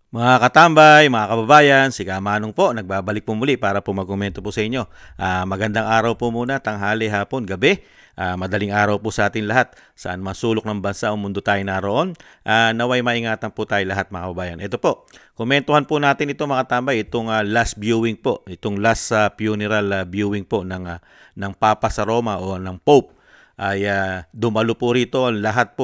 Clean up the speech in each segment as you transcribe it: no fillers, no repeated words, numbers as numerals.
Mga katambay, mga kababayan, si Kamanong po, nagbabalik po muli para po magkomento po sa inyo. Magandang araw po muna, tanghali, hapon, gabi. Madaling araw po sa atin lahat. Saan masulok ng bansa o mundo tayo naroon. Naway maingatan po tayo lahat mga kababayan. Ito po, komentuhan po natin ito mga katambay, itong last viewing po, itong last funeral viewing po ng Papa sa Roma o ng Pope. Ay dumalo po rito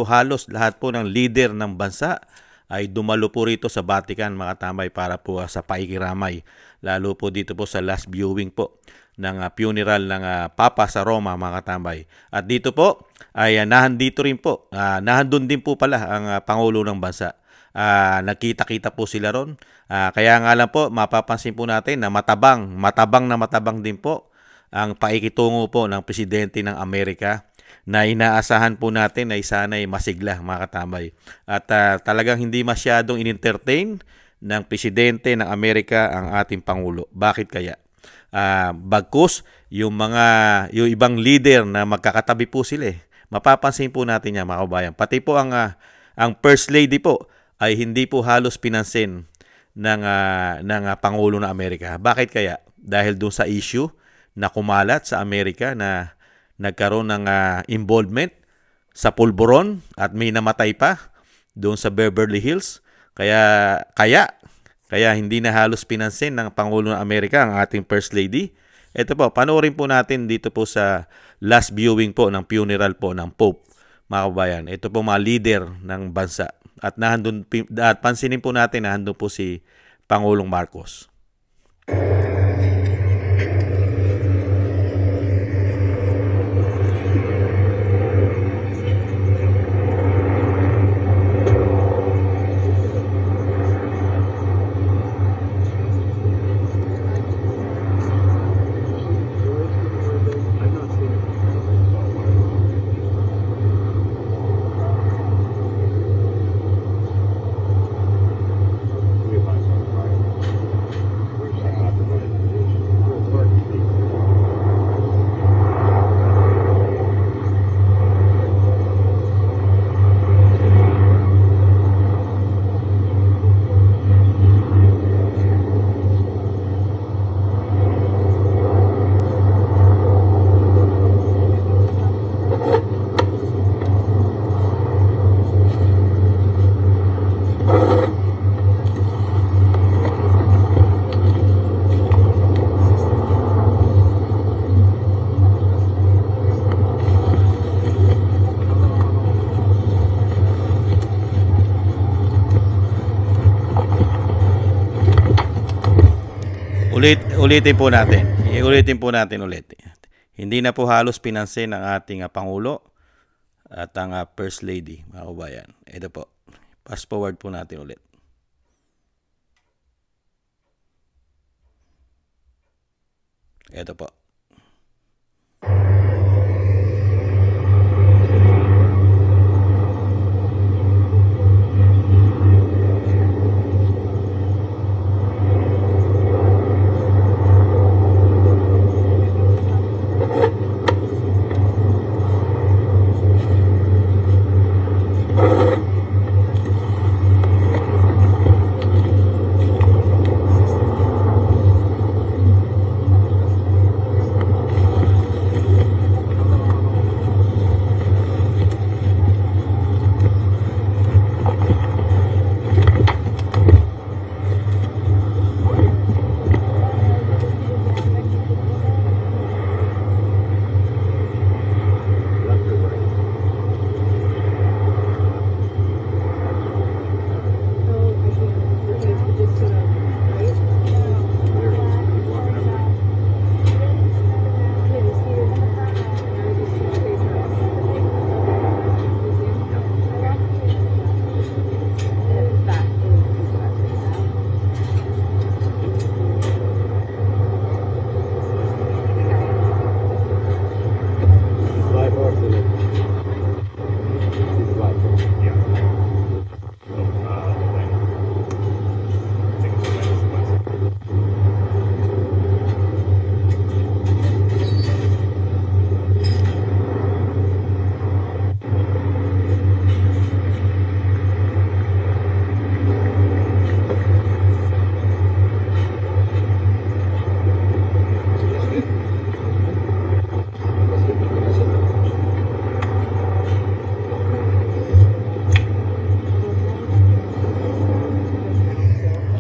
halos lahat po ng leader ng bansa ay dumalo po rito sa Vatican mga tambay para po sa paikiramay. Lalo po dito po sa last viewing po ng funeral ng Papa sa Roma mga katambay. At dito po ay nahandito rin po, nahandun din po pala ang Pangulo ng Bansa. Nagkita-kita po sila ron. Kaya nga lang po mapapansin po natin na matabang din po ang paikitungo po ng Presidente ng Amerika na inaasahan po natin ay sana'y masigla mga katambay. At talagang hindi masyadong in-entertain ng Presidente ng Amerika ang ating Pangulo. Bakit kaya? Bagkus yung ibang leader na magkakatabi po sila mapapansin po natin yan mga kabayan. Pati po ang First Lady po ay hindi po halos pinansin ng Pangulo ng Amerika. Bakit kaya? Dahil doon sa issue na kumalat sa Amerika na nagkaroon ng involvement sa pulburon at may namatay pa doon sa Beverly Hills. Kaya hindi na halos pinansin ng Pangulo ng Amerika ang ating First Lady. Ito po, panoorin po natin dito po sa last viewing po ng funeral po ng Pope, mga kabayan. Ito po mga leader ng bansa. At pansinin po natin na nandun po si Pangulong Marcos. Ulitin po natin. Ulitin po natin ulit. Hindi na po halos pinansin ng ating Pangulo at ang First Lady, mga kabayan. Ito po. Fast forward po natin ulit. Ito po.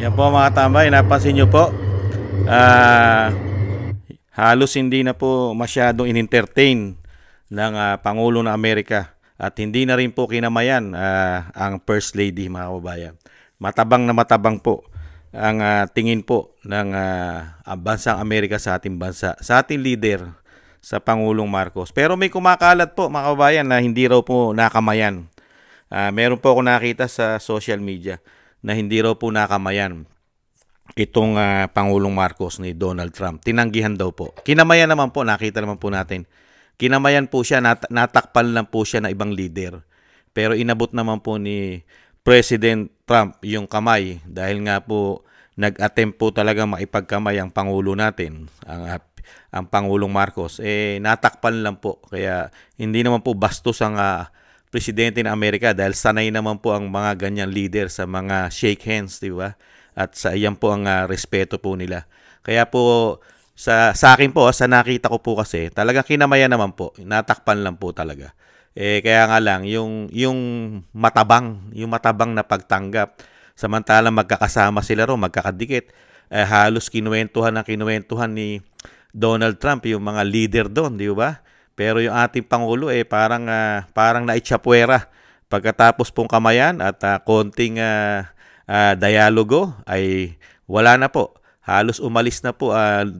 Yan po mga tambay, napansin nyo po, ah, halos hindi na po masyadong in-entertain ng Pangulo ng Amerika at hindi na rin po kinamayan ang First Lady, mga kababayan. Matabang na matabang po ang tingin po ng bansang Amerika sa ating bansa, sa ating leader, sa Pangulong Marcos. Pero may kumakalat po mga kababayan na hindi raw po nakamayan. Meron po ako nakita sa social media na hindi raw po nakamayan itong Pangulong Marcos ni Donald Trump. Tinanggihan daw po. Kinamayan naman po, nakita naman po natin. Kinamayan po siya, natakpan lang po siya ng ibang leader. Pero inabot naman po ni President Trump yung kamay dahil nga po nag-attempt po talaga maipagkamay ang Pangulo natin, ang Pangulong Marcos. Natakpan lang po. Kaya hindi naman po bastos ang presidente ng Amerika dahil sanay naman po ang mga ganyang leader sa mga shake hands, di ba? At sa iyan po ang respeto po nila. Kaya po sa akin po, sa nakita ko po kasi, talaga kinamayan naman po. Natakpan lang po talaga. Kaya nga lang yung matabang na pagtanggap. Samantalang magkakasama sila ro, magkakadikit. Halos kinuwentuhan ni Donald Trump yung mga leader doon, di ba? Pero yung ating Pangulo parang naitsapwera pagkatapos pong kamayan at konting dialogo ay wala na po. Halos umalis na po,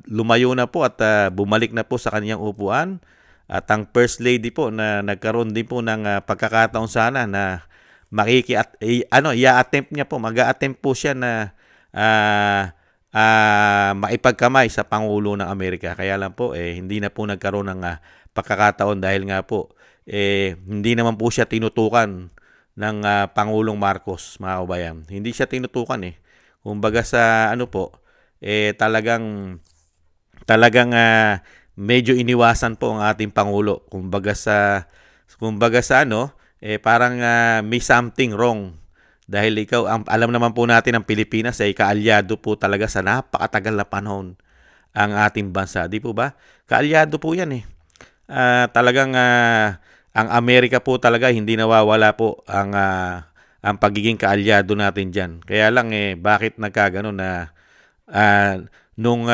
lumayo na po at bumalik na po sa kanyang upuan. At ang First Lady po na nagkaroon din po ng pagkakataon sana na i-attempt niya po, mag-a-attempt po siya na maipagkamay sa Pangulo ng Amerika. Kaya lang po, hindi na po nagkaroon ng pagkakataon dahil nga po hindi naman po siya tinutukan ng Pangulong Marcos, mga kabayan. Hindi siya tinutukan Kumbaga sa talagang medyo iniwasan po ang ating Pangulo. Kumbaga sa parang may something wrong. Dahil alam naman po natin ang Pilipinas ay kaalyado po talaga sa napakatagal na panahon ang ating bansa. Di po ba? Kaalyado po yan ang Amerika po talaga hindi nawawala po ang pagiging kaalyado natin diyan. Kaya lang bakit nagkagano na nung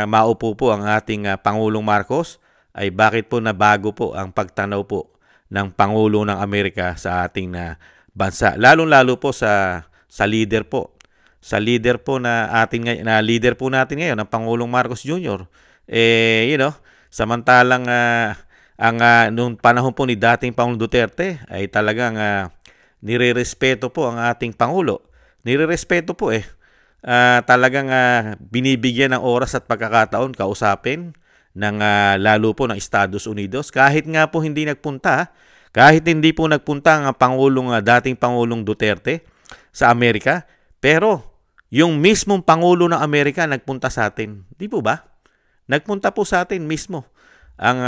maupo po ang ating Pangulong Marcos ay bakit po nabago po ang pagtanaw po ng Pangulo ng Amerika sa ating bansa. Lalong-lalo po sa leader po. Sa leader po leader po natin ngayon, ang Pangulong Marcos Jr. Samantalang nung panahon po ni dating Pangulong Duterte ay talagang nirerespeto po ang ating Pangulo. Nirerespeto po talagang binibigyan ng oras at pagkakataon kausapin ng lalo po ng Estados Unidos. Kahit nga po hindi nagpunta, kahit hindi po nagpunta ang dating Pangulong Duterte sa Amerika, pero yung mismong Pangulo ng Amerika nagpunta sa atin. Di po ba? Nagpunta po sa atin mismo ang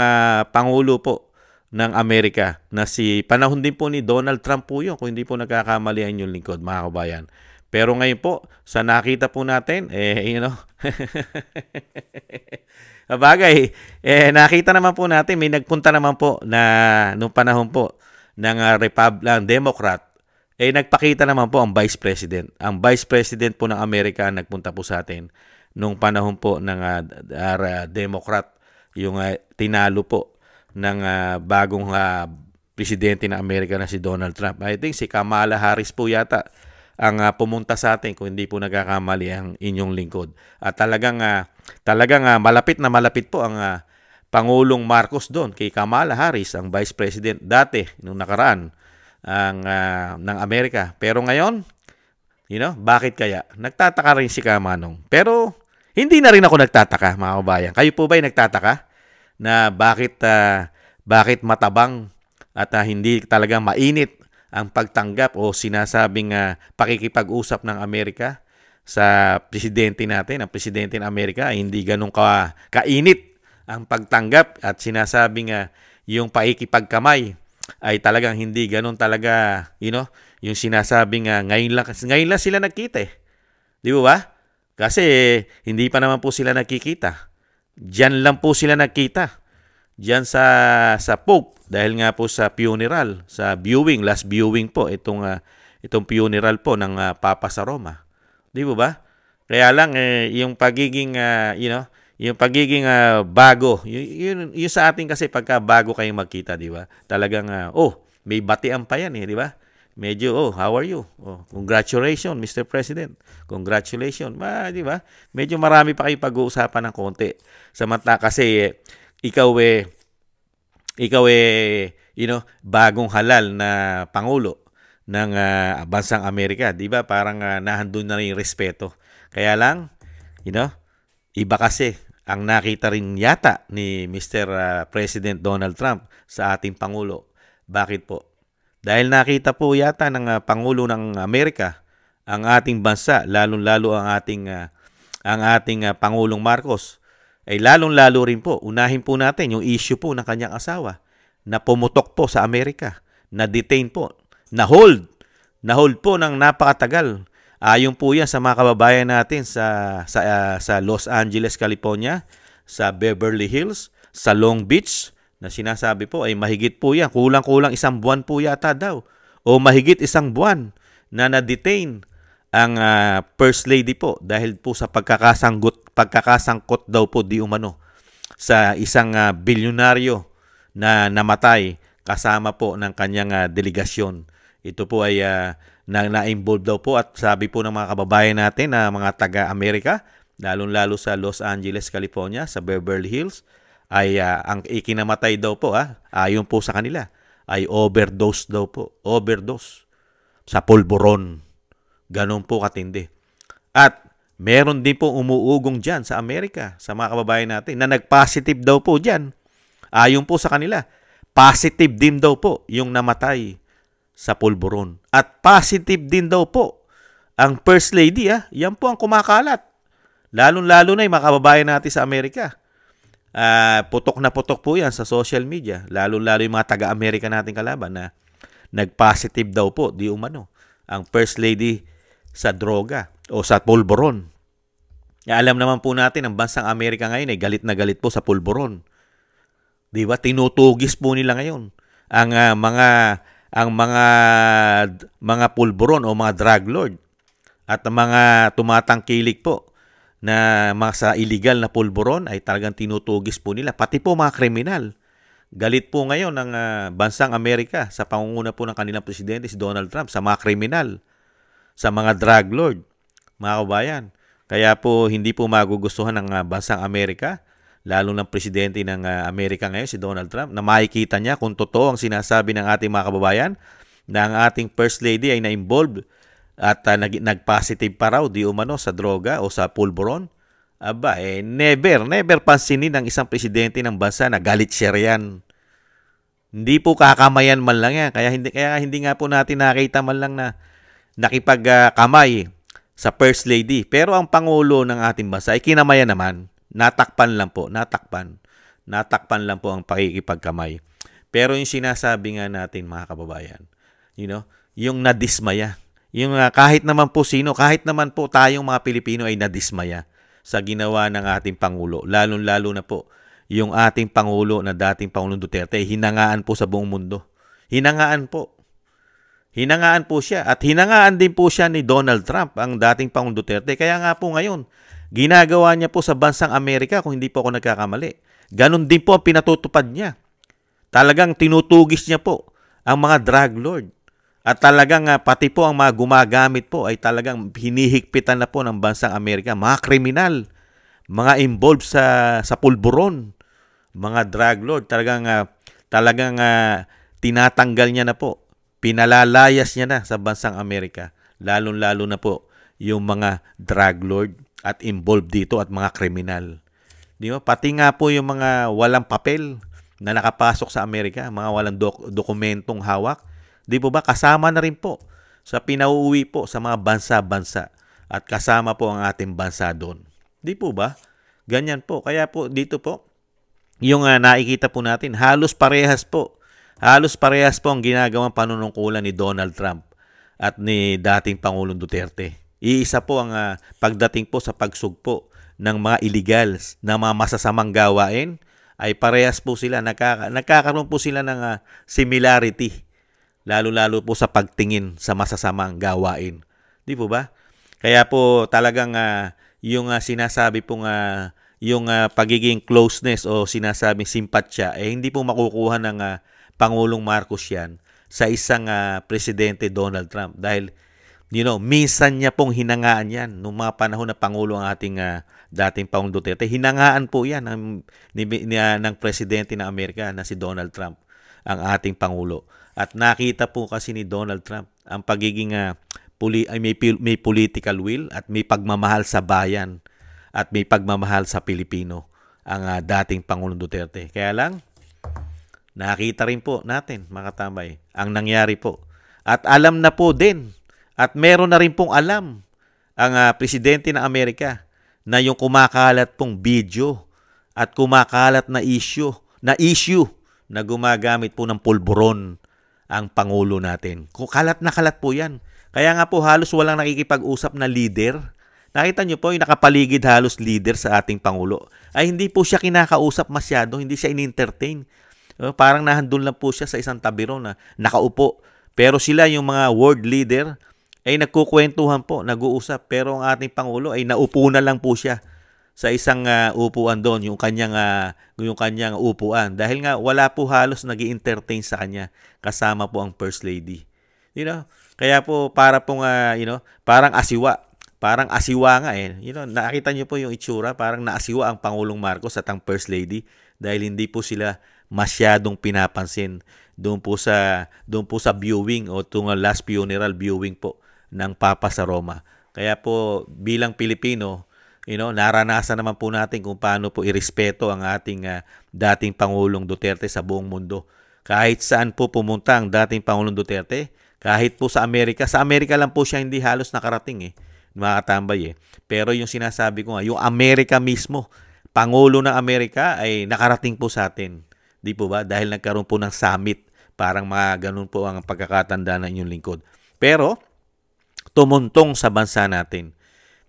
Pangulo po ng Amerika na panahon din po ni Donald Trump po yun, kung hindi po nagkakamali ang yung lingkod, mga kabayan. Pero ngayon po, sa nakita po natin, bagay, nakita naman po natin, may nagpunta naman po na nung panahon po ng Democrat, nagpakita naman po ang Vice President. Ang Vice President po ng Amerika nagpunta po sa atin nung panahon po ng Democrat, yung tinalo po ng bagong presidente ng Amerika na si Donald Trump. I think si Kamala Harris po yata ang pumunta sa atin kung hindi po nagkakamali ang inyong lingkod. At talagang malapit na malapit po ang Pangulong Marcos doon kay Kamala Harris, ang Vice President dati nung nakaraan ng Amerika. Pero ngayon, bakit kaya? Nagtataka rin si Kamanong. Pero hindi na rin ako nagtataka, mga kabayan. Kayo po ba'y nagtataka na bakit matabang at hindi talaga mainit ang pagtanggap o sinasabing pakikipag-usap ng Amerika sa presidente natin, ang presidente ng Amerika, hindi ganun kainit ang pagtanggap at sinasabing yung pakikipagkamay ay talagang hindi ganun talaga, yung sinasabing ngayon lang sila nagkita Di ba? Kasi hindi pa naman po sila nagkikita. Diyan lang po sila nagkita. Diyan sa Pope dahil nga po sa funeral, sa last viewing po itong funeral po ng Papa sa Roma. Di ba? Kaya lang yung pagiging yung pagiging bago, yun sa atin kasi pagka bago kayong magkita, di ba? Talagang may batian pa yan di ba? Medyo how are you? Congratulations Mr. President. Congratulations. Di ba? Medyo marami pa kayong pag-uusapan ng konti. Samantala kasi ikaw bagong halal na pangulo ng bansang Amerika, 'di ba? Parang nahandun na rin yung respeto. Kaya lang, iba kasi ang nakita rin yata ni Mr. President Donald Trump sa ating pangulo. Bakit po? Dahil nakita po yata ng pangulo ng Amerika ang ating bansa, lalong-lalo ang ating Pangulong Marcos, ay lalong-lalo rin po, unahin po natin yung issue po ng kanyang asawa na pumutok po sa Amerika, na detain po, na hold po ng napakatagal. Ayon po yan sa mga kababayan natin sa Los Angeles, California, sa Beverly Hills, sa Long Beach, na sinasabi po ay mahigit po yan, kulang-kulang 1 buwan po yata daw, o mahigit 1 buwan na na-detain ang First Lady po dahil po sa pagkakasangkot daw po di umano sa isang bilyonaryo na namatay kasama po ng kanyang delegasyon. Ito po ay na-involve daw po at sabi po ng mga kababayan natin na mga taga-Amerika, lalong-lalo sa Los Angeles, California, sa Beverly Hills, ay ang ikinamatay daw po, ayon po sa kanila, ay overdose daw po. Overdose sa pulburon. Ganon po katindi. At meron din po umuugong dyan sa Amerika, sa mga kababayan natin, na nag-positive daw po dyan. Ayon po sa kanila, positive din daw po yung namatay sa pulburon. At positive din daw po ang First Lady. Yan po ang kumakalat. Lalong-lalo na yung mga kababayan natin sa Amerika. Putok na putok po yan sa social media. Lalong-lalo yung mga taga-Amerika natin kalaban na nag-positive daw po, di umano, ang First Lady sa droga o sa pulburon. Alam naman po natin, ang bansang Amerika ngayon ay galit na galit po sa pulburon. Di ba? Tinutugis po nila ngayon ang mga pulburon o mga drug lord at mga tumatangkilik po na sa illegal na pulburon ay talagang tinutugis po nila. Pati po mga kriminal. Galit po ngayon ang bansang Amerika sa pangunguna po ng kanilang presidente si Donald Trump sa mga kriminal, sa mga drug lord, mga kabayan. Kaya po hindi po magugustuhan ng bansang Amerika, lalo ng presidente ng Amerika ngayon, si Donald Trump, na makikita niya kung totoo ang sinasabi ng ating mga kababayan na ang ating First Lady ay na-involved at nag-positive pa raw di umano sa droga o sa pulburon. Never pansinin ng isang presidente ng bansa na galit siya riyan. Hindi po kakamayan man lang yan. Kaya hindi nga po natin nakita man lang na nakipagkamay sa First Lady. Pero ang Pangulo ng ating bansa ay kinamayan naman. Natakpan lang po ang pakikipagkamay. Pero yung sinasabi nga natin mga kababayan, yung nadismaya. Yung kahit naman po tayong mga Pilipino ay nadismaya sa ginawa ng ating Pangulo. Lalo na po yung ating Pangulo na dating Pangulong Duterte, hinangaan po sa buong mundo. Hinangaan po siya at hinangaan din po siya ni Donald Trump, ang dating Pangulong Duterte. Kaya nga po ngayon, ginagawa niya po sa bansang Amerika, kung hindi po ako nagkakamali. Ganon din po ang pinatutupad niya. Talagang tinutugis niya po ang mga drug lord. At talagang pati po ang mga gumagamit po ay talagang hinihigpitan na po ng bansang Amerika. Mga kriminal, mga involved sa pulburon, mga drug lord. Talagang tinatanggal niya na po. Pinalalayas niya na sa bansang Amerika. Lalo na po yung mga drug lord at involved dito at mga kriminal. Di ba? Pati nga po yung mga walang papel na nakapasok sa Amerika, mga walang dokumentong hawak, di po ba kasama na rin po sa pinauuwi po sa mga bansa-bansa at kasama po ang ating bansa doon. Di po ba? Ganyan po. Kaya po dito po, yung nakikita po natin, halos parehas po ang ginagawang panunungkulan ni Donald Trump at ni dating Pangulong Duterte. Iisa po ang pagdating po sa pagsugpo ng mga illegals, ng mga masasamang gawain, ay parehas po sila. Nagkakaroon po sila ng similarity, lalo po sa pagtingin sa masasamang gawain. Di po ba? Kaya po talagang sinasabi pong yung pagiging closeness o sinasabing simpatsya hindi po makukuha ng Pangulong Marcos yan sa isang presidente Donald Trump dahil minsan niya pong hinangaan yan nung mga panahon na Pangulo ang ating dating Pangulong Duterte. Hinangaan po yan ng presidente ng Amerika na si Donald Trump, ang ating Pangulo. At nakita po kasi ni Donald Trump ang pagiging may political will at may pagmamahal sa bayan at may pagmamahal sa Pilipino ang dating Pangulong Duterte. Kaya lang, nakita rin po natin, mga katambay, ang nangyari po. At alam na po din, at meron na rin pong alam ang presidente ng Amerika na yung kumakalat pong video at kumakalat na issue na gumagamit po ng pulburon ang Pangulo natin. Kalat na kalat po yan. Kaya nga po halos walang nakikipag-usap na leader. Nakita nyo po yung nakapaligid halos leader sa ating Pangulo. Ay hindi po siya kinakausap masyado, hindi siya in-entertain. Parang nahandun lang po siya sa isang tabiro na nakaupo. Pero sila yung mga world leader ay nagkukwentuhan po, nag-uusap. Pero ang ating Pangulo ay naupo na lang po siya sa isang upuan doon, yung kanyang upuan. Dahil nga wala po halos nag-i-entertain sa kanya kasama po ang First Lady. Kaya po para pong parang asiwa. Parang asiwa nga nakita niyo po yung itsura, parang naasiwa ang Pangulong Marcos at ang First Lady dahil hindi po sila masyadong pinapansin doon po sa viewing o itong last funeral viewing po ng Papa sa Roma. Kaya po bilang Pilipino, naranasan naman po natin kung paano po irespeto ang ating dating Pangulong Duterte sa buong mundo. Kahit saan po pumunta ang dating Pangulong Duterte, kahit po sa Amerika lang po siya hindi halos nakarating mga katambay Pero yung sinasabi ko yung Amerika mismo, Pangulo ng Amerika ay nakarating po sa atin. Di po ba? Dahil nagkaroon po ng summit. Parang mga ganun po ang pagkakatanda ng inyong lingkod. Pero, tumuntong sa bansa natin.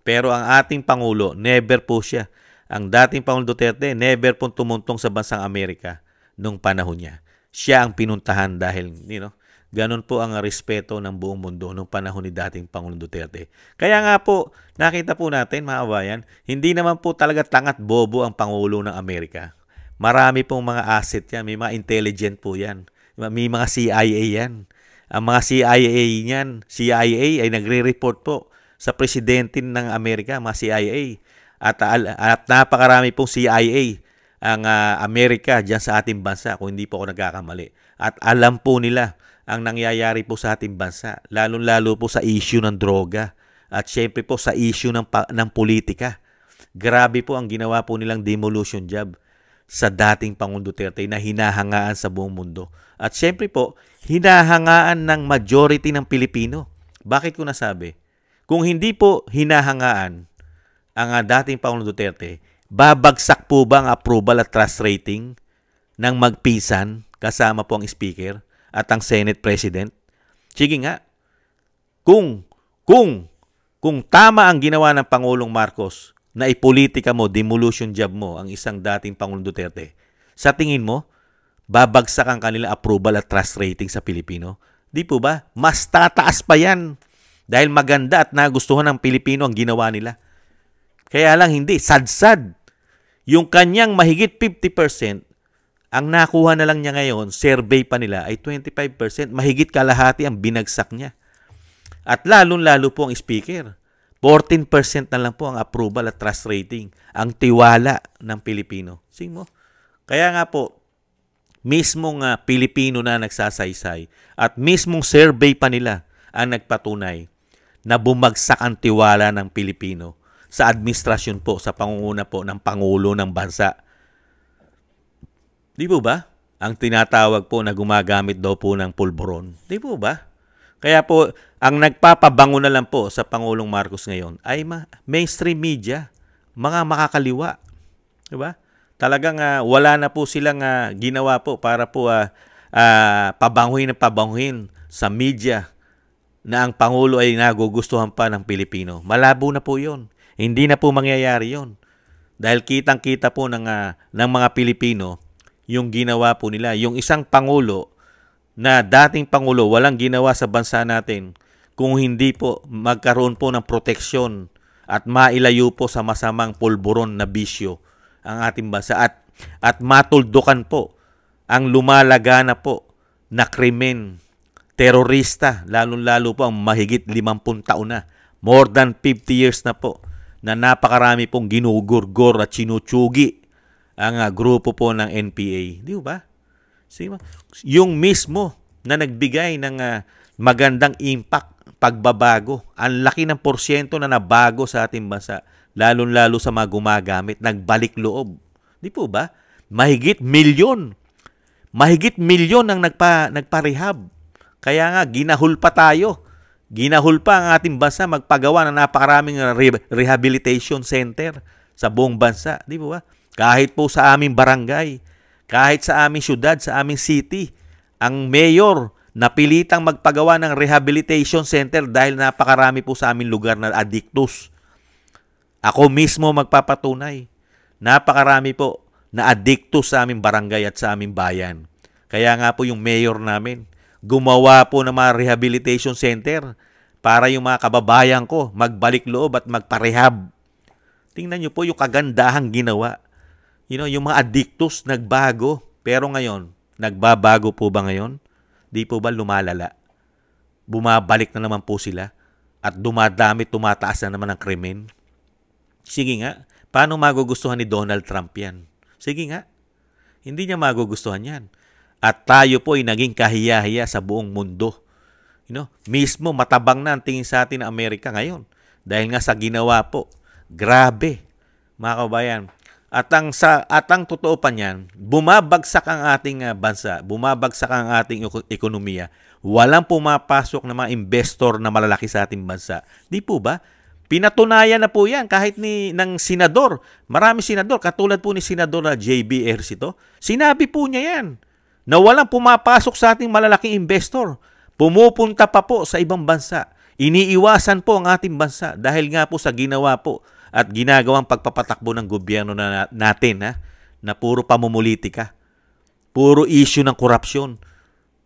Pero ang ating Pangulo, never po siya. Ang dating Pangulong Duterte, never po tumuntong sa bansang Amerika nung panahon niya. Siya ang pinuntahan dahil, ganun po ang respeto ng buong mundo nung panahon ni dating Pangulong Duterte. Kaya nga po, nakita po natin, mga kabayan, hindi naman po talaga tangat bobo ang Pangulo ng Amerika. Marami pong mga asset yan, may mga intelligent po yan. May mga CIA yan. Ang mga CIA ay nagre-report po sa presidente ng Amerika, mga CIA. At napakarami pong CIA ang Amerika dyan sa ating bansa, kung hindi po ako nagkakamali. At alam po nila ang nangyayari po sa ating bansa, lalo-lalo po sa issue ng droga at syempre po sa issue ng politika. Grabe po ang ginawa po nilang demolition job sa dating Pangulong Duterte na hinahangaan sa buong mundo. At syempre po, hinahangaan ng majority ng Pilipino. Bakit ko nasabi? Kung hindi po hinahangaan ang dating Pangulong Duterte, babagsak po ba ang approval at trust rating ng magpisan kasama po ang speaker at ang Senate President? Sige nga, kung tama ang ginawa ng Pangulong Marcos na ipolitika mo, demolition job mo ang isang dating Pangulong Duterte, sa tingin mo, babagsak ang kanilang approval at trust rating sa Pilipino? Di po ba? Mas tataas pa yan dahil maganda at nagustuhan ng Pilipino ang ginawa nila. Kaya lang hindi, sad-sad. Yung kanyang mahigit 50%, ang nakuha na lang niya ngayon, survey pa nila, ay 25%. Mahigit kalahati ang binagsak niya. At lalong-lalo po ang speaker. 14% na lang po ang approval at trust rating. Ang tiwala ng Pilipino. Sing mo? Kaya nga po, mismong Pilipino na nagsasaysay at mismong survey pa nila ang nagpatunay na bumagsak ang tiwala ng Pilipino sa administrasyon po, sa pangunguna po ng Pangulo ng bansa. Di po ba? Ang tinatawag po na gumagamit daw po ng pulburon. Di po ba? Kaya po, ang nagpapabango na lang po sa Pangulong Marcos ngayon ay mainstream media, mga makakaliwa. Di ba? Talagang wala na po silang ginawa po para po pabanguhin sa media na ang Pangulo ay nagugustuhan pa ng Pilipino. Malabo na po yun. Hindi na po mangyayari yun. Dahil kitang-kita po ng mga Pilipino yung ginawa po nila. Yung isang Pangulo na dating Pangulo walang ginawa sa bansa natin kung hindi po magkaroon po ng proteksyon at mailayo po sa masamang pulburon na bisyo ang ating bansa at matuldukan po ang lumalagana po na krimen, terorista, lalong-lalo po ang mahigit 50 taon na, more than 50 years na po, na napakarami pong ginugurgor at sinutsugi ang grupo po ng NPA. Di ba? Yung mismo na nagbigay ng magandang impact, pagbabago, ang laki ng porsyento na nabago sa ating bansa, lalong-lalo sa mga gumagamit, nagbalik loob. Di po ba? Mahigit milyon ang nagpa-rehab. Kaya nga, ginahul pa tayo. Ginahul pa ang ating bansa magpagawa ng napakaraming rehabilitation center sa buong bansa. Di ba? Kahit po sa aming barangay, kahit sa aming syudad, sa aming city, ang mayor napilitang magpagawa ng rehabilitation center dahil napakarami po sa aming lugar na addictus. Ako mismo magpapatunay. Napakarami po na addictus sa aming barangay at sa aming bayan. Kaya nga po yung mayor namin, gumawa po ng mga rehabilitation center para yung mga kababayan ko magbalik loob at magparehab. Tingnan nyo po yung kagandahang ginawa. Yung mga addictus nagbago. Pero ngayon, nagbabago po ba ngayon? Di po ba lumalala? Bumabalik na naman po sila at dumadami, tumataas na naman ang krimen. Sige nga, paano magugustuhan ni Donald Trump yan? Sige nga, hindi niya magugustuhan yan. At tayo po ay naging kahiya-hiya sa buong mundo. Mismo matabang na ang tingin sa atin ng Amerika ngayon. Dahil nga sa ginawa po. Grabe, mga kabayan. At ang totoo pa niyan, bumabagsak ang ating bansa, bumabagsak ang ating ekonomiya. Walang pumapasok na mga investor na malalaki sa ating bansa. Di po ba? Pinatunayan na po yan kahit ng senador. Marami senador, katulad po ni Senador J.B. Ejercito. Sinabi po niya yan na walang pumapasok sa ating malalaking investor. Pumupunta pa po sa ibang bansa. Iniiwasan po ang ating bansa dahil nga po sa ginawa po at ginagawang pagpapatakbo ng gobyerno natin na puro pamumulitika. Puro issue ng korupsyon.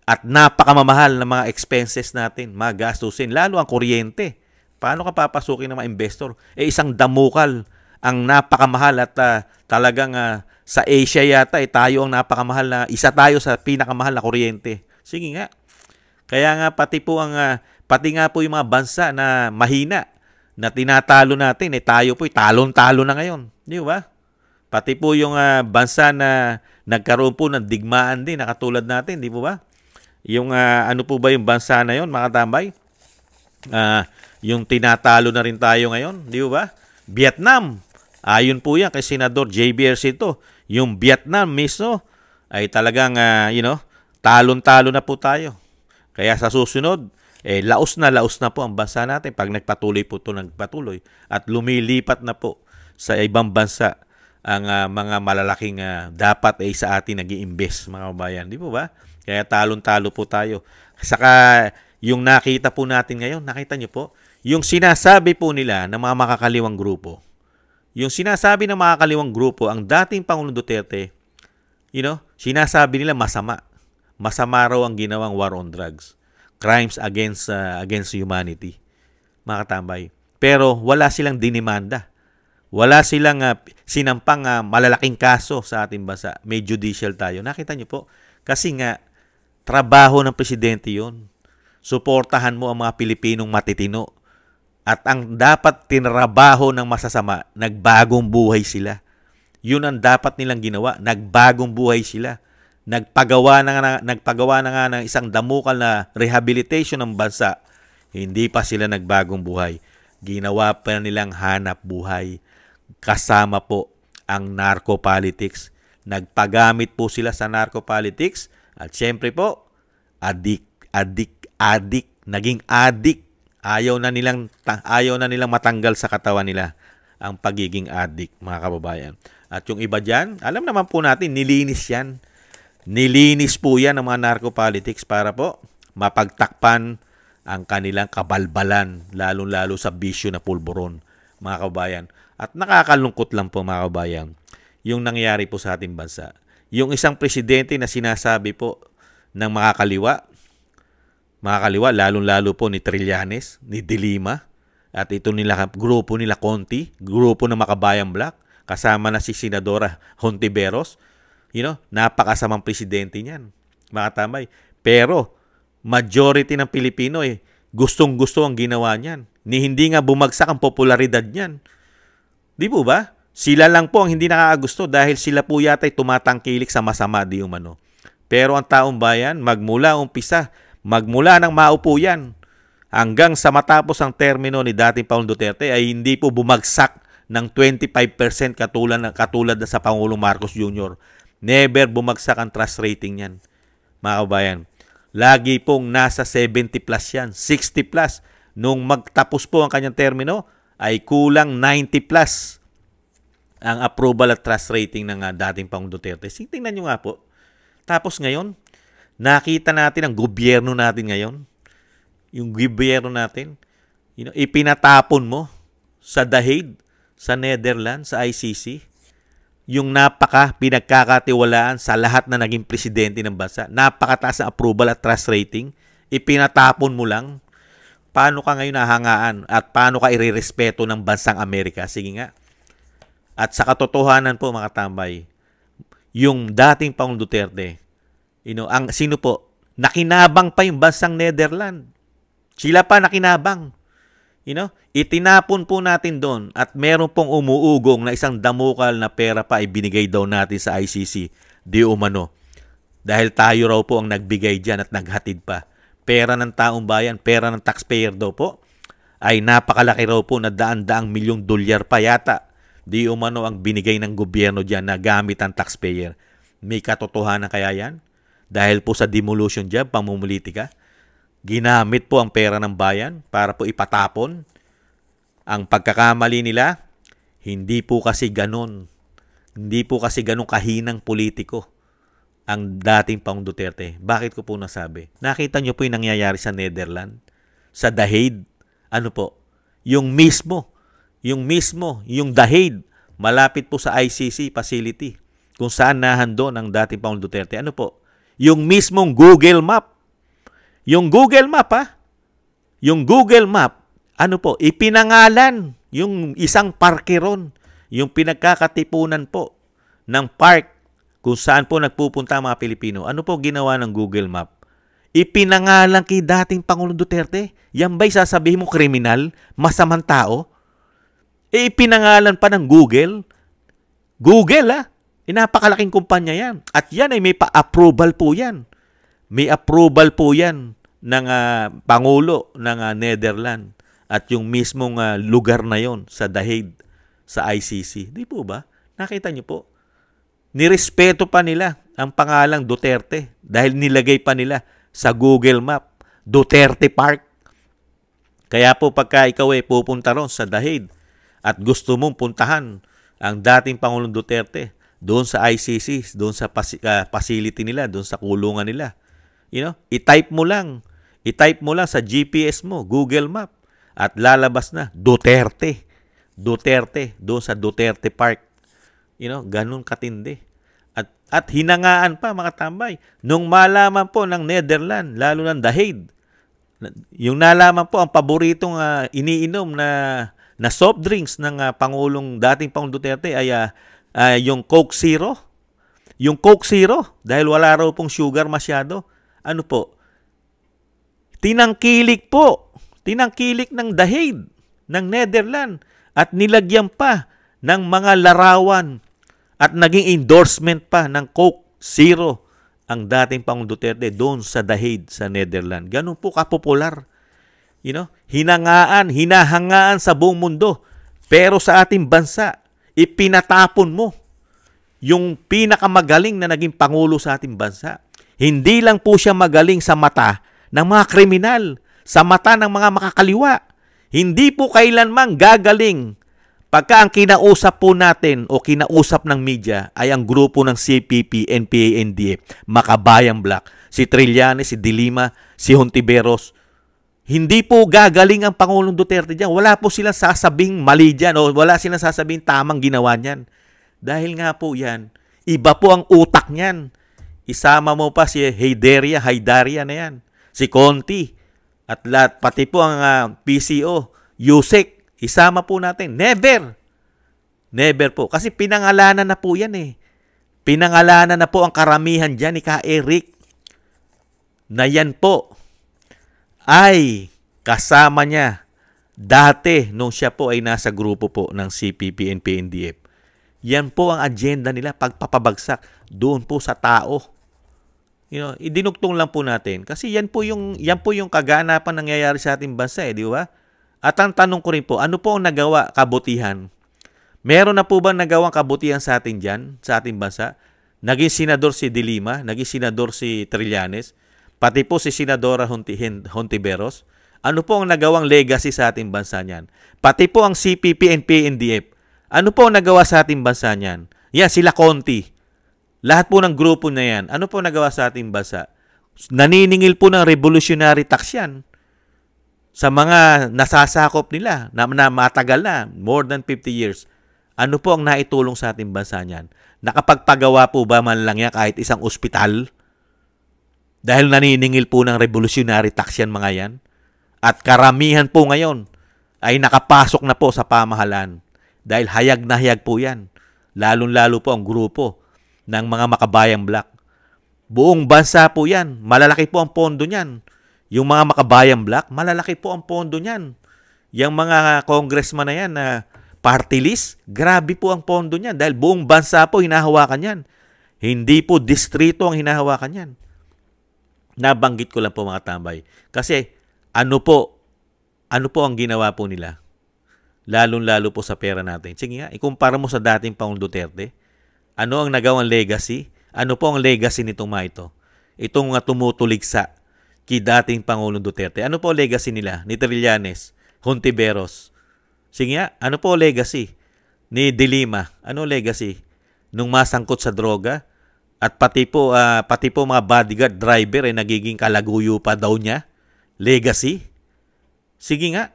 At napakamamahal na mga expenses natin, mga gastusin, lalo ang kuryente. Paano ka papasukin ng mga investor? Isang damukal ang napakamahal at talagang sa Asia yata tayo ang napakamahal na, isa tayo sa pinakamahal na kuryente. Sige nga. Kaya nga pati nga po yung mga bansa na mahina na tinatalo natin, tayo po talon-talo na ngayon. Di ba? Pati po yung bansa na nagkaroon po ng digmaan din na katulad natin, di po ba? Yung ano po ba yung bansa na yon, mga tambay? Yung tinatalo na rin tayo ngayon, di ba? Vietnam. Ayon po yan kay Senador J.B. Ejercito. Yung Vietnam mismo ay talagang, talon-talo na po tayo. Kaya sa susunod, laos na po ang bansa natin pag nagpatuloy po ito nagpatuloy. At lumilipat na po sa ibang bansa ang mga malalaking dapat sa atin nag-i-invest, mga kabayan. Di po ba? Kaya talon-talo po tayo. Saka yung nakita po natin ngayon, nakita nyo po, yung sinasabi po nila ng mga makakaliwang grupo, yung sinasabi ng makakaliwang grupo, ang dating Pangulong Duterte, sinasabi nila masama. Masama raw ang ginawang war on drugs. Crimes against humanity. Mga katambay. Pero wala silang dinimanda. Wala silang sinampang malalaking kaso sa ating bansa. May judicial tayo. Nakita niyo po? Kasi nga, trabaho ng presidente yun. Suportahan mo ang mga Pilipinong matitino. At ang dapat tinrabaho ng masasama, nagbagong buhay sila. Yun ang dapat nilang ginawa. Nagbagong buhay sila. Nagpagawa na nga ng isang damukal na rehabilitation ng bansa. Hindi pa sila nagbagong buhay. Ginawa pa nilang hanap buhay. Kasama po ang narco-politics. Nagpagamit po sila sa narco-politics. At syempre po, adik. Naging adik. Ayaw na nilang matanggal sa katawan nila ang pagiging addict, mga kababayan. At yung iba dyan, alam naman po natin, nilinis yan. Nilinis po yan ng mga narco-politics para po mapagtakpan ang kanilang kabalbalan, lalong-lalo sa bisyo na pulburon, mga kababayan. At nakakalungkot lang po, mga kababayan, yung nangyari po sa ating bansa. Yung isang presidente na sinasabi po ng makakaliwa, lalong-lalo po ni Trillanes, ni De Lima, At ito nila, grupo nila Conti, grupo ng Makabayang Black, kasama na si Senadora Hontiveros. Napakasamang presidente niyan, mga tambay. Pero, majority ng Pilipino gustong-gusto ang ginawa niyan. Hindi nga bumagsak ang popularidad niyan. Di po ba? Sila lang po ang hindi nakakagusto dahil sila po yata'y tumatangkilik sa masama di umano. Pero ang taong bayan, magmula nang maupo yan, hanggang sa matapos ang termino ni dating Pangulong Duterte ay hindi po bumagsak ng 25% katulad na sa Pangulong Marcos Jr. Never bumagsak ang trust rating yan, mga kabayan. Lagi pong nasa 70 plus yan, 60 plus. Nung magtapos po ang kanyang termino, ay kulang 90 plus ang approval at trust rating ng dating Pangulong Duterte. Tingnan nyo nga po. Tapos ngayon, nakita natin ang gobyerno natin ngayon. Yung gobyerno natin, ipinatapon mo sa The Hague, sa Netherlands, sa ICC, yung pinagkakatiwalaan sa lahat na naging presidente ng bansa. Napakataas na approval at trust rating. Ipinatapon mo lang. Paano ka ngayon nahangaan at paano ka irerespeto ng bansang Amerika? Sige nga. At sa katotohanan po, mga tambay, yung dating Pangulong Duterte, sino po? Nakinabang pa yung bansang Netherlands. Sila pa nakinabang. Itinapon po natin doon at meron pong umuugong na isang damukal na pera pa ibinigay daw natin sa ICC. Di umano. Dahil tayo raw po ang nagbigay dyan at naghatid pa. Pera ng taong bayan, pera ng taxpayer daw po, ay napakalaki raw po na daan-daang milyong dolyar pa yata. Di umano ang binigay ng gobyerno dyan na gamit ang taxpayer. May katotohanan kaya yan? Dahil po sa demolition job, pamumulitika, ginamit po ang pera ng bayan para po ipatapon. Ang pagkakamali nila, hindi po kasi ganun. Hindi po kasi ganun kahinang politiko ang dating Pangulong Duterte. Bakit ko po nasabi? Nakita nyo po yung nangyayari sa Netherlands, sa The Hague. Ano po? Yung The Hague, malapit po sa ICC facility, kung saan nahandon ang dating Pangulong Duterte. Ano po? Yung mismong Google Map. Yung Google Map, Yung Google Map, ipinangalan yung isang parkeron, yung pinagkakatipunan po ng park kung saan po nagpupunta ang mga Pilipino. Ano po ginawa ng Google Map? Ipinangalan kay dating Pangulong Duterte. Yan ba'y sasabihin mo kriminal? Masamang tao? Ipinangalan pa ng Google. Google, napakalaking kumpanya yan. At yan ay may pa-approval po yan. May approval po yan ng Pangulo ng Netherlands at yung mismong lugar na yon sa The Hague, sa ICC. Di po ba? Nakita niyo po? Nirespeto pa nila ang pangalang Duterte dahil nilagay pa nila sa Google Map, Duterte Park. Kaya po pagka ikaw pupunta ron sa The Hague at gusto mong puntahan ang dating Pangulong Duterte doon sa ICC, doon sa facility nila, doon sa kulungan nila, i-type mo lang sa GPS mo, Google Map, at lalabas na Duterte doon sa Duterte Park. Ganun katindi. At hinangaan pa, mga tambay. Nung malaman po ng Netherlands, lalo ng The Hague, yung nalaman po ang paboritong iniinom na soft drinks ng dating Pangulong Duterte ay yung Coke Zero. Yung Coke Zero, dahil wala raw pong sugar masyado, tinangkilik ng The Hague, ng Netherlands, at nilagyan pa ng mga larawan at naging endorsement pa ng Coke Zero ang dating Pangulong Duterte doon sa The Hague, sa Netherlands. Ganun po kapopular. Hinahangaan sa buong mundo. Pero sa ating bansa, ipinatapon mo yung pinakamagaling na naging Pangulo sa ating bansa. Hindi lang po siya magaling sa mata ng mga kriminal, sa mata ng mga makakaliwa. Hindi po kailanman gagaling pagka ang kinausap po natin o kinausap ng media ay ang grupo ng CPP, NPA, NDF, Makabayang Black, si Trillanes, si Dilima, si Hontiveros. Hindi po gagaling ang Pangulong Duterte dyan. Wala po silang sasabing mali dyan o wala silang sasabing tamang ginawa niyan. Dahil nga po yan, iba po ang utak niyan. Isama mo pa si Haydaria na yan, si Conti, at lahat, pati po ang PCO, Yusek, isama po natin. Never! Never po. Kasi pinangalanan na po yan eh. Pinangalanan na po ang karamihan dyan ni Ka Eric na yan po ay kasama niya dati nung siya po ay nasa grupo po ng CPP and PNDF. Yan po ang agenda nila, pagpapabagsak doon po sa tao. Idinugtong lang po natin kasi yan po yung kaganapan nangyayari sa ating bansa, di ba? At ang tanong ko rin po, ano po ang nagawa kabutihan? Meron na po ba nagawang kabutihan sa atin dyan, sa ating bansa? Naging senador si De Lima, naging senador si Trillanes, pati po si Senadora Hontiveros. Ano po ang nagawang legacy sa ating bansa niyan? Pati po ang CPP and PNDF. Ano po ang nagawa sa ating bansa niyan? Yan, sila Conti. Lahat po ng grupo na yan. Ano po nagawa sa ating bansa? Naniningil po ng revolutionary tax yan sa mga nasasakop nila na matagal na, more than 50 years. Ano po ang naitulong sa ating bansa niyan? Nakapagpagawa po ba man lang yan kahit isang ospital? Dahil naniningil po ng revolutionary tax yan mga yan. At karamihan po ngayon ay nakapasok na po sa pamahalaan. Dahil hayag na hayag po yan. Lalong-lalo po ang grupo ng mga makabayang black. Buong bansa po yan. Malalaki po ang pondo niyan. Yung mga makabayang black, malalaki po ang pondo niyan. Yung mga congressman na yan na party list, grabe po ang pondo niyan dahil buong bansa po hinahawakan yan. Hindi po distrito ang hinahawakan yan. Nabanggit ko lang po mga tambay. Kasi ano po ang ginawa po nila? Lalong-lalo po sa pera natin. Sige nga, ikumpara mo sa dating Pangulong Duterte. Ano ang nagawang legacy? Ano po ang legacy nitong mga ito? Itong tumutuligsa kay dating Pangulong Duterte. Ano po ang legacy nila? Ni Trillanes, Hontiveros. Sige nga, ano po legacy ni De Lima? Ano legacy? Nung masangkot sa droga at pati po mga bodyguard driver ay nagiging kalaguyo pa daw niya. Legacy? Sige nga.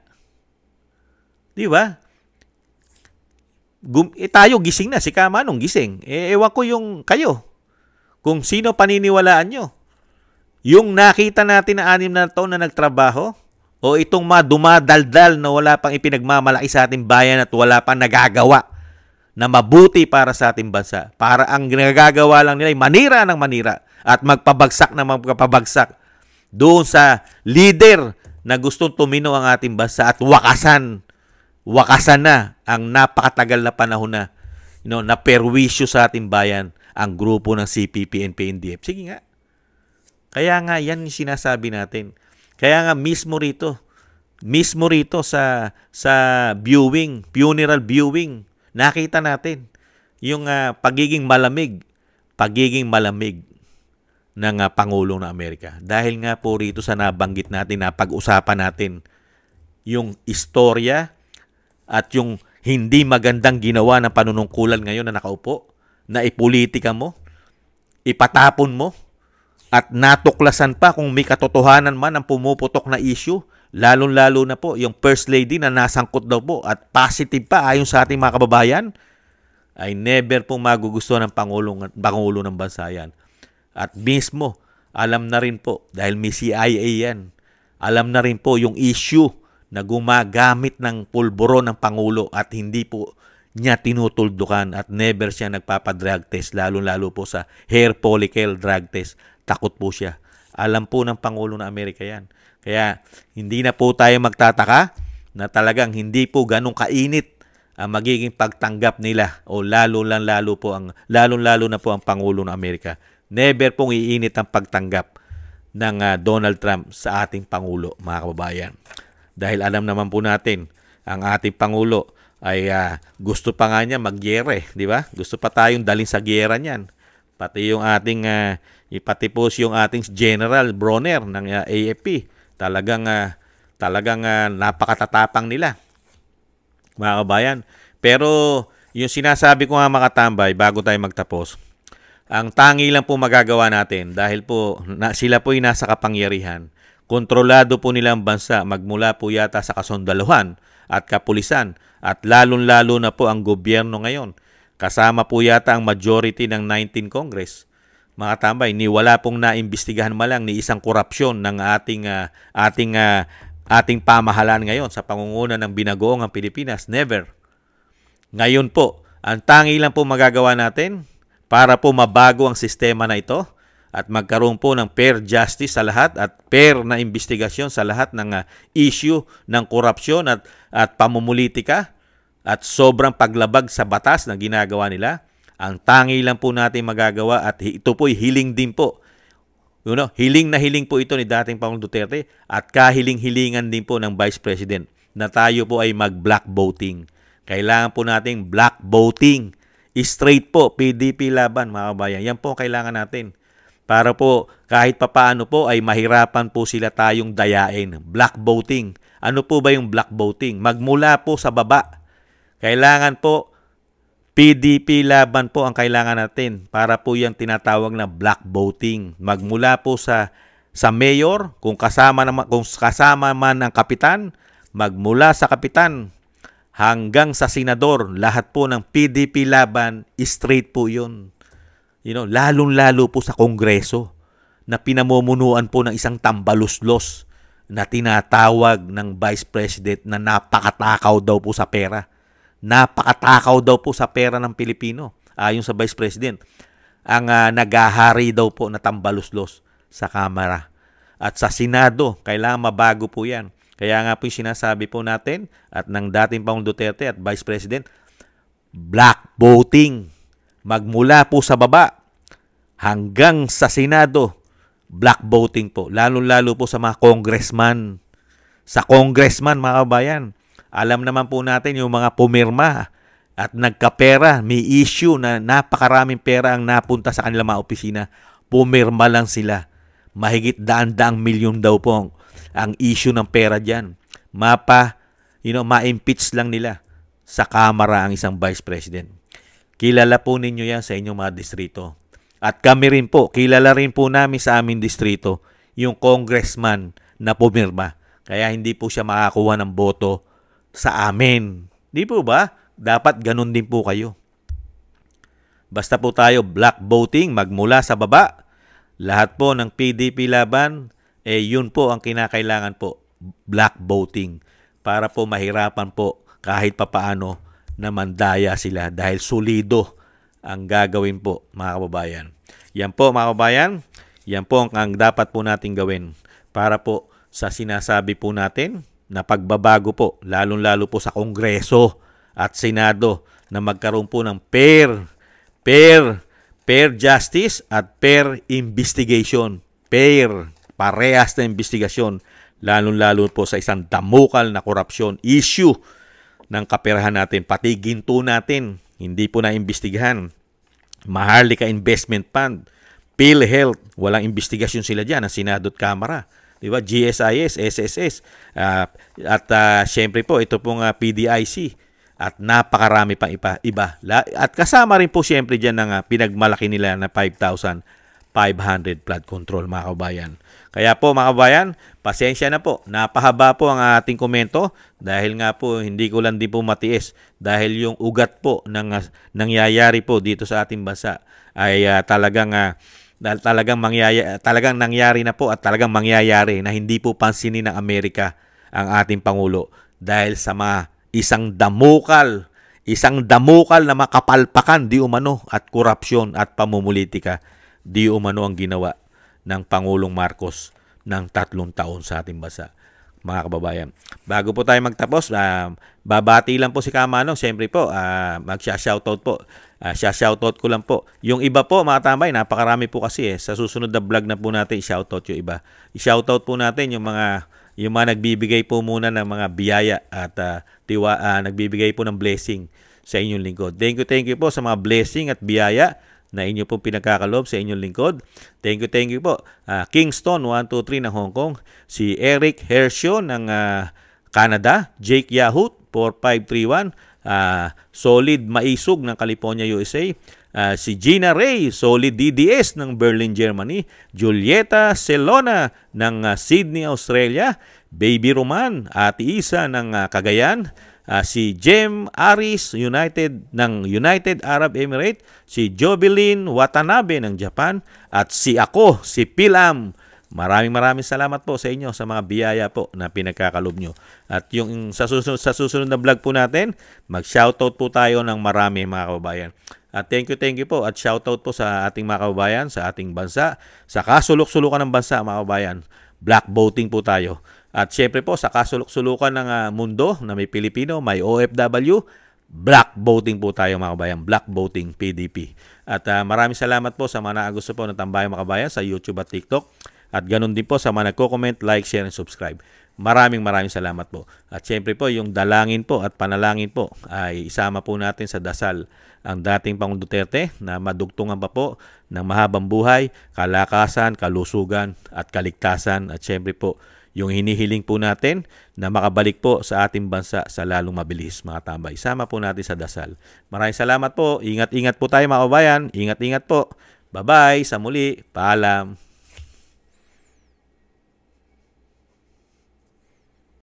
Di ba? Tayo gising na, si Kamanong gising. Ewan ko yung kayo. Kung sino paniniwalaan nyo. Yung nakita natin na 6 na taon na nagtrabaho, o itong mga dumadaldal na wala pang ipinagmamalaki sa ating bayan at wala pang nagagawa na mabuti para sa ating bansa. Para ang nagagawa lang nila ay manira ng manira at magpabagsak ng magpabagsak doon sa leader na gustong tumino ang ating bansa at wakasan na ang napakatagal na panahon na na perwisyo sa ating bayan ang grupo ng CPP and PNDF. Sige nga. Kaya nga yan yung sinasabi natin. Kaya nga mismo rito sa funeral viewing, nakita natin yung pagiging malamig ng Pangulong ng Amerika. Dahil nga po rito sa nabanggit natin, napag-usapan natin yung istorya at yung hindi magandang ginawa ng panunungkulan ngayon na nakaupo, na ipolitika mo, ipatapon mo, at natuklasan pa kung may katotohanan man ang pumuputok na issue, lalong-lalo na po yung First Lady na nasangkot daw po at positive pa ayon sa ating mga kababayan, ay never pong magugustuhan ng Pangulo ng bansa yan. At mismo, alam na rin po, dahil may CIA yan, alam na rin po yung issue na gumagamit ng pulburo ng Pangulo at hindi po niya tinutuldukan at never siya nagpapadrug test, lalong-lalo po sa hair follicle drug test. Takot po siya. Alam po ng Pangulo ng Amerika yan. Kaya hindi na po tayo magtataka na talagang hindi po ganong kainit ang magiging pagtanggap nila o lalong-lalo na po ang Pangulo ng Amerika. Never pong iinit ang pagtanggap ng Donald Trump sa ating Pangulo, mga kababayan. Dahil alam naman po natin, ang ating Pangulo ay gusto pa nga niya magyere, di ba? Gusto pa tayong dalhin sa giyera niyan. Pati yung ating ipatipos yung ating General Bronner ng AFP. Talagang napakatatapang nila, mga kabayan. Pero yung sinasabi ko nga mga tambay bago tayo magtapos, ang tangi lang po magagawa natin dahil po sila po ay nasa kapangyarihan. Kontrolado po nila ang bansa magmula po yata sa kasundaluhan at kapulisan at lalong-lalo na po ang gobyerno ngayon. Kasama po yata ang majority ng 19 Congress. Mga tambay, wala pong naimbestigahan malang ni isang korupsyon ng ating ating pamahalaan ngayon sa pangunguna ng binagoong ang Pilipinas? Never. Ngayon po, ang tangi lang po magagawa natin para po mabago ang sistema na ito at magkaroon po ng fair justice sa lahat at fair na investigasyon sa lahat ng issue ng korupsyon at pamumulitika at sobrang paglabag sa batas na ginagawa nila. Ang tangi lang po natin magagawa at ito po'y hiling din po. Hiling na hiling po ito ni dating Pangulong Duterte at kahiling-hilingan din po ng Vice President na tayo po ay mag-black voting. Kailangan po nating black voting. Straight po, PDP laban mga kabayan. Yan po ang kailangan natin. Para po kahit papaano po ay mahirapan po sila tayong dayain. Black voting. Ano po ba yung black voting? Magmula po sa baba. Kailangan po PDP laban po ang kailangan natin para po yung tinatawag na black voting. Magmula po sa mayor, kung kasama man ang kapitan, magmula sa kapitan hanggang sa senador, lahat po ng PDP laban, straight po yun. Lalong-lalo po sa Kongreso na pinamumunuan po ng isang tambaluslos na tinatawag ng Vice President na napakatakaw daw po sa pera. Napakatakaw daw po sa pera ng Pilipino ayon sa Vice President. Ang nagahari daw po na tambaluslos sa Kamara. At sa Senado, kailangan mabago po yan. Kaya nga po yung sinasabi po natin at ng dating Pangulong Duterte at Vice President, black voting. Magmula po sa baba hanggang sa Senado, black voting po. Lalo-lalo po sa mga congressman. Sa congressman, mga kabayan. Alam naman po natin yung mga pumirma at nagkapera, may issue na napakaraming pera ang napunta sa kanilang mga opisina. Pumirma lang sila. Mahigit daan-daang milyon daw po ang issue ng pera dyan. Ma-impeach lang nila sa Kamara ang isang Vice President. Kilala po ninyo yan sa inyong mga distrito. At kami rin po, kilala rin po namin sa aming distrito yung congressman na pumirma. Kaya hindi po siya makakuha ng boto sa amin. Di po ba? Dapat ganun din po kayo. Basta po tayo black voting magmula sa baba. Lahat po ng PDP laban, yun po ang kinakailangan po. Black voting. Para po mahirapan po kahit papaano na mandaya sila dahil solido ang gagawin po mga kababayan. Yan po mga kababayan. Yan po ang dapat po natin gawin para po sa sinasabi po natin na pagbabago po, lalong-lalo po sa Kongreso at Senado na magkaroon po ng fair justice at fair investigation. Fair, parehas na investigasyon, lalong-lalo po sa isang damukal na korupsyon issue ng kaperahan natin, pati ginto natin, hindi po na-imbestigahan. Maharlika Investment Fund, PhilHealth, walang investigasyon sila dyan, ang Senado at Kamara. Diba? GSIS, SSS, at syempre po, ito pong PDIC, at napakarami pang iba. At kasama rin po syempre dyan ng pinagmalaki nila na 5,500 flood control, mga kabayan. Kaya po mga kabayan, pasensya na po. Napahaba po ang ating komento dahil nga po hindi ko lang din po matiis dahil yung ugat po ng nangyayari po dito sa ating bansa ay talagang nangyari na po at talagang mangyayari na hindi po pansinin ng Amerika ang ating Pangulo dahil sa mga isang damukal na makapalpakan di umano at korupsyon at pamumulitika di umano ang ginawa ng Pangulong Marcos ng 3 taon sa ating bansa. Mga kababayan, bago po tayo magtapos, babati lang po si Kamanong. Siyempre po, magsha-shoutout po. Shoutout ko lang po. Yung iba po, mga tambay, napakarami po kasi sa susunod na vlog na po natin, shoutout yung iba. I-shoutout po natin yung mga nagbibigay po muna ng mga biyaya at nagbibigay po ng blessing sa inyong lingkod. Thank you po sa mga blessing at biyaya na inyo pong pinagkakalob sa inyong lingkod. Thank you po. Kingston 123 ng Hong Kong, si Eric Hershio ng Canada, Jake Yahut 4531, Solid Maisug ng California, USA, si Gina Ray, Solid DDS ng Berlin, Germany, Julieta Celona ng Sydney, Australia, Baby Roman, Ate Isa ng Cagayan, si Jem Aris ng United Arab Emirates, si Jovelyn Watanabe ng Japan, at si Pilam Maraming salamat po sa inyo sa mga biyaya po na pinagkakalob nyo. At yung sa susunod na vlog po natin, mag-shoutout po tayo ng marami mga kababayan. At thank you po at shoutout po sa ating mga kababayan, sa ating bansa, sa kasulok-sulukan ng bansa mga kababayan. Black voting po tayo. At syempre po sa kasulok-sulukan ng mundo na may Pilipino, may OFW, black voting po tayo mga kabayan. Black voting PDP. At maraming salamat po sa mga gusto po ng Tambayan mga kabayan sa YouTube at TikTok. At ganun din po sa mga nagko-comment, like, share, and subscribe. Maraming salamat po. At syempre po, yung dalangin po at panalangin po ay isama po natin sa dasal ang dating Pangulong Duterte na madugtungan pa po ng mahabang buhay, kalakasan, kalusugan at kaligtasan. At syempre po, yung hinihiling po natin na makabalik po sa ating bansa sa lalong mabilis mga tambay. Isama po natin sa dasal. Maraming salamat po. Ingat-ingat po tayo mga kabayan. Ingat-ingat po. Bye-bye. Sa muli. Paalam.